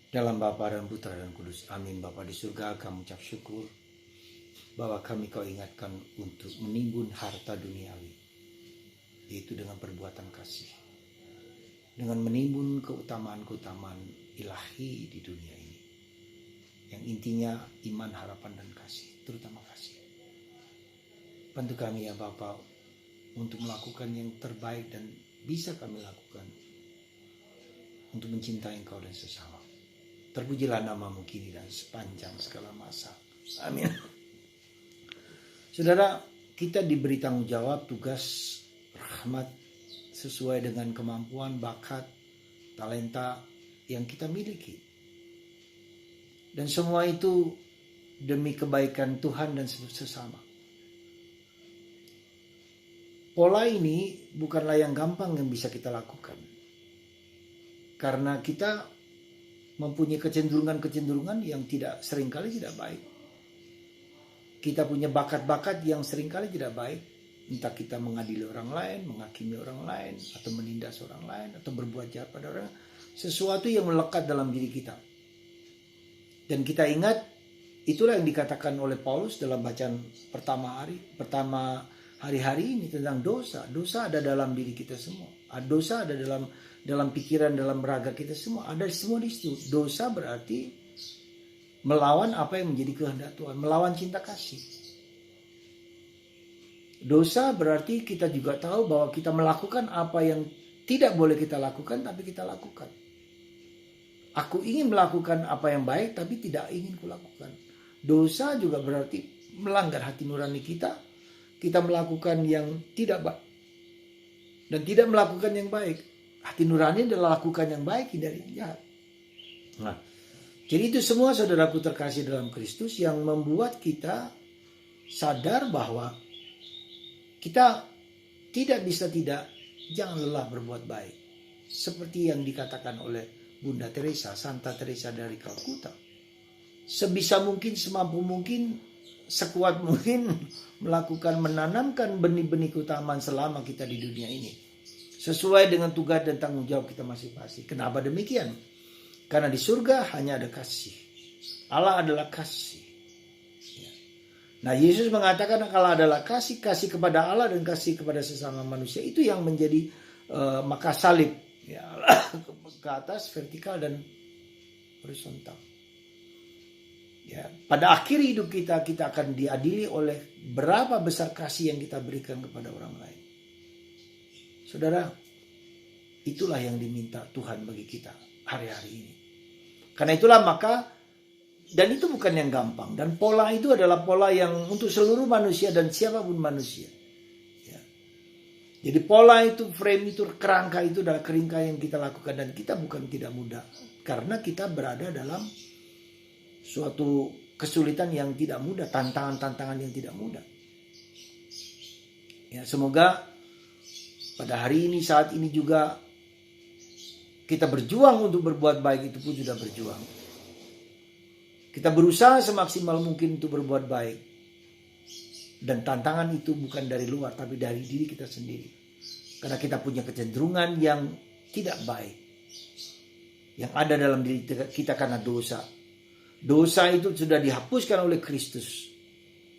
Dalam Bapa dan Putra dan Kudus. Amin. Bapa di surga, kami ucap syukur bahwa kami kau ingatkan untuk menimbun harta duniawi, yaitu dengan perbuatan kasih. Dengan menimbun keutamaan-keutamaan ilahi di dunia ini. Yang intinya iman, harapan, dan kasih. Terutama kasih. Bantu kami ya Bapa untuk melakukan yang terbaik dan bisa kami lakukan untuk mencintai Engkau dan sesama. Terpujilah namamu kini dan sepanjang segala masa. Amin. Saudara, kita diberi tanggung jawab, tugas, rahmat sesuai dengan kemampuan, bakat, talenta yang kita miliki. Dan semua itu demi kebaikan Tuhan dan sesama. Pola ini bukanlah yang gampang yang bisa kita lakukan. Karena kita mempunyai kecenderungan-kecenderungan yang seringkali tidak baik. Kita punya bakat-bakat yang seringkali tidak baik. Entah kita mengadili orang lain, menghakimi orang lain, atau menindas orang lain, atau berbuat jahat pada orang lain. Sesuatu yang melekat dalam diri kita. Dan kita ingat, itulah yang dikatakan oleh Paulus dalam bacaan pertama hari-hari ini tentang dosa. Dosa ada dalam diri kita semua. Dosa ada dalam pikiran, dalam raga kita semua. Ada semua di situ. Dosa berarti melawan apa yang menjadi kehendak Tuhan. Melawan cinta kasih. Dosa berarti kita juga tahu bahwa kita melakukan apa yang tidak boleh kita lakukan, tapi kita lakukan. Aku ingin melakukan apa yang baik, tapi tidak ingin kulakukan. Dosa juga berarti melanggar hati nurani kita. Kita melakukan yang tidak baik. Dan tidak melakukan yang baik. Hati nurani adalah lakukan yang baik, hindari yang jahat. Nah, jadi itu semua saudaraku terkasih dalam Kristus yang membuat kita sadar bahwa kita tidak bisa jangan lelah berbuat baik. Seperti yang dikatakan oleh Bunda Teresa, Santa Teresa dari Kalkuta. Sebisa mungkin, semampu mungkin, sekuat mungkin menanamkan benih-benih keutamaan selama kita di dunia ini. Sesuai dengan tugas dan tanggung jawab kita masing-masing. Kenapa demikian? Karena di surga hanya ada kasih. Allah adalah kasih. Nah, Yesus mengatakan kalau adalah kasih kepada Allah dan kasih kepada sesama manusia. Itu yang menjadi maka salib. Ya, ke atas, vertikal dan horizontal. Ya, pada akhir hidup kita akan diadili oleh berapa besar kasih yang kita berikan kepada orang lain. Saudara, itulah yang diminta Tuhan bagi kita hari-hari ini. Karena itulah dan itu bukan yang gampang. Dan pola itu adalah pola yang untuk seluruh manusia dan siapapun manusia. Ya. Jadi pola itu, frame itu, kerangka itu adalah kerangka yang kita lakukan. Dan kita bukan tidak mudah. Karena kita berada dalam suatu kesulitan yang tidak mudah, tantangan-tantangan yang tidak mudah. Ya, semoga pada hari ini, saat ini juga kita berjuang untuk berbuat baik, itu pun sudah berjuang. Kita berusaha semaksimal mungkin untuk berbuat baik. Dan tantangan itu bukan dari luar, tapi dari diri kita sendiri. Karena kita punya kecenderungan yang tidak baik. Yang ada dalam diri kita karena dosa. Dosa itu sudah dihapuskan oleh Kristus.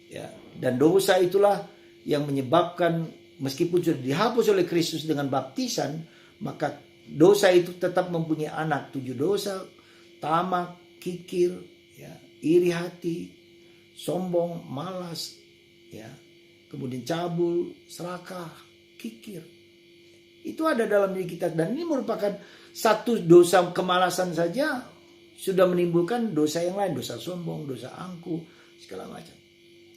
Ya, dan dosa itulah yang menyebabkan, meskipun sudah dihapus oleh Kristus dengan baptisan, maka dosa itu tetap mempunyai anak. 7 dosa, tamak, kikir, ya, iri hati, sombong, malas, ya, kemudian cabul, serakah, kikir. Itu ada dalam diri kita. Dan ini merupakan satu dosa kemalasan saja sudah menimbulkan dosa yang lain, dosa sombong, dosa angkuh, segala macam.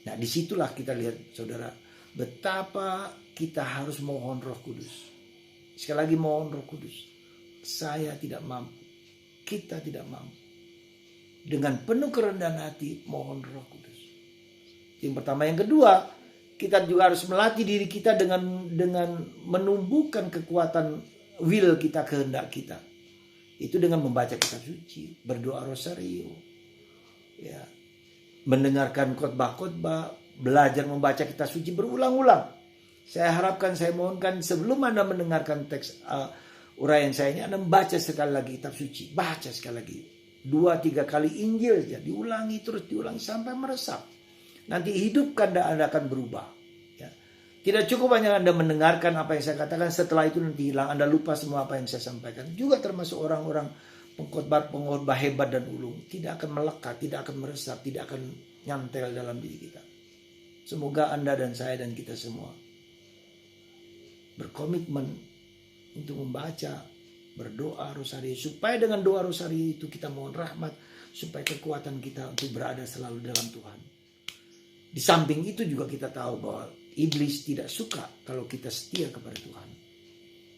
Nah, disitulah kita lihat, saudara, betapa kita harus mohon Roh Kudus. Sekali lagi mohon Roh Kudus. Saya tidak mampu, kita tidak mampu. Dengan penuh kerendahan hati mohon Roh Kudus. Yang pertama, yang kedua, kita juga harus melatih diri kita dengan menumbuhkan kekuatan will kita, kehendak kita. Itu dengan membaca kitab suci, berdoa rosario, ya, mendengarkan khotbah-khotbah, belajar membaca kitab suci berulang-ulang. Saya harapkan, saya mohonkan sebelum Anda mendengarkan teks uraian saya ini, Anda membaca sekali lagi kitab suci, baca sekali lagi. 2-3 kali Injil saja, diulangi terus, diulangi sampai meresap. Nanti hidup Anda akan berubah. Ya. Tidak cukup hanya Anda mendengarkan apa yang saya katakan, setelah itu nanti hilang, Anda lupa semua apa yang saya sampaikan. Juga termasuk orang-orang pengkhotbah hebat dan ulung, tidak akan melekat, tidak akan meresap, tidak akan nyantel dalam diri kita. Semoga Anda dan saya dan kita semua berkomitmen untuk membaca, berdoa rosari, supaya dengan doa rosari itu kita mohon rahmat, supaya kekuatan kita untuk berada selalu dalam Tuhan. Di samping itu juga kita tahu bahwa iblis tidak suka kalau kita setia kepada Tuhan.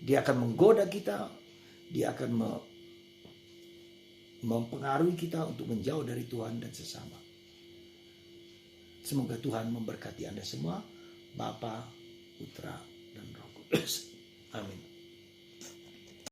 Dia akan menggoda kita, dia akan mempengaruhi kita untuk menjauh dari Tuhan dan sesama. Semoga Tuhan memberkati Anda semua, Bapa, Putra, dan Roh Kudus. Amin.